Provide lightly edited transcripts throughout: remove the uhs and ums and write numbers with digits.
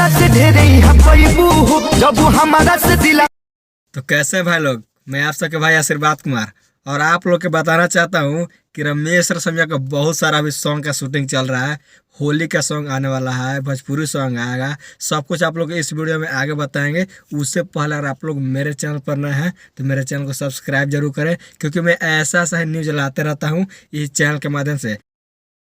एकरा से ढेरे यहाँ पैबू हो जब हमारा से दिला। तो कैसे भाई लोग, मैं आप सबके भाई आशीर्वाद कुमार, और आप लोग के बताना चाहता हूँ कि रमेश रसमिया का बहुत सारा अभी सॉन्ग का शूटिंग चल रहा है। होली का सॉन्ग आने वाला है, भोजपुरी सॉन्ग आएगा, सब कुछ आप लोग इस वीडियो में आगे बताएंगे। उससे पहले अगर आप लोग मेरे चैनल पर नए हैं तो मेरे चैनल को सब्सक्राइब जरूर करें, क्योंकि मैं ऐसा न्यूज़ लाते रहता हूँ इस चैनल के माध्यम से।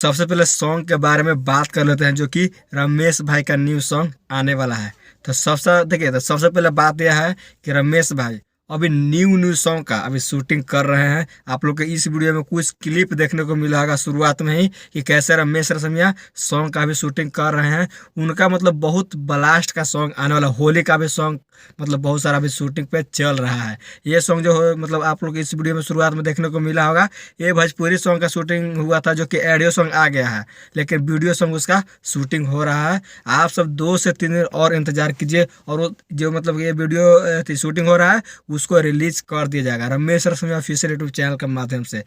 सबसे पहले सॉन्ग के बारे में बात कर लेते हैं, जो कि रमेश भाई का न्यू सॉन्ग आने वाला है। तो सबसे पहले बात यह है कि रमेश भाई अभी न्यू सॉन्ग का अभी शूटिंग कर रहे हैं। आप लोग के इस वीडियो में कुछ क्लिप देखने को मिला होगा शुरुआत में ही कि कैसे रमेश रसमिया सॉन्ग का भी शूटिंग कर रहे हैं। उनका मतलब बहुत ब्लास्ट का सॉन्ग आने वाला, होली का भी सॉन्ग मतलब बहुत सारा अभी शूटिंग पे चल रहा है। ये सॉन्ग जो हो मतलब आप लोग इस वीडियो में शुरुआत में देखने को मिला होगा, ये भोजपुरी सॉन्ग का शूटिंग हुआ था, जो कि ऑडियो सॉन्ग आ गया है, लेकिन वीडियो सॉन्ग उसका शूटिंग हो रहा है। आप सब 2 से 3 दिन और इंतजार कीजिए, और वो जो मतलब ये वीडियो शूटिंग हो रहा है उसको रिलीज कर दिया जाएगा रमेश रसमिया ऑफिशियल यूट्यूब चैनल के माध्यम से।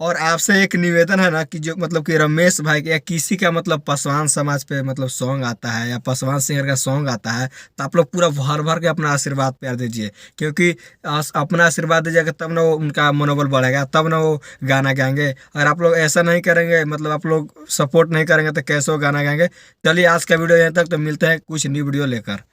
और आपसे एक निवेदन है ना कि जो मतलब कि रमेश भाई के या किसी का मतलब पासवान समाज पे मतलब सॉन्ग आता है या पासवान सिंगर का सॉन्ग आता है, तो आप लोग पूरा भर भर के अपना आशीर्वाद प्यार दीजिए, क्योंकि अपना आशीर्वाद दीजिएगा तब ना वो उनका मनोबल बढ़ेगा, तब ना वो गाना गाएंगे। अगर आप लोग ऐसा नहीं करेंगे, मतलब आप लोग सपोर्ट नहीं करेंगे, तो कैसे वो गाना गाएंगे। चलिए आज का वीडियो यहाँ तक, तो मिलते हैं कुछ न्यू वीडियो लेकर।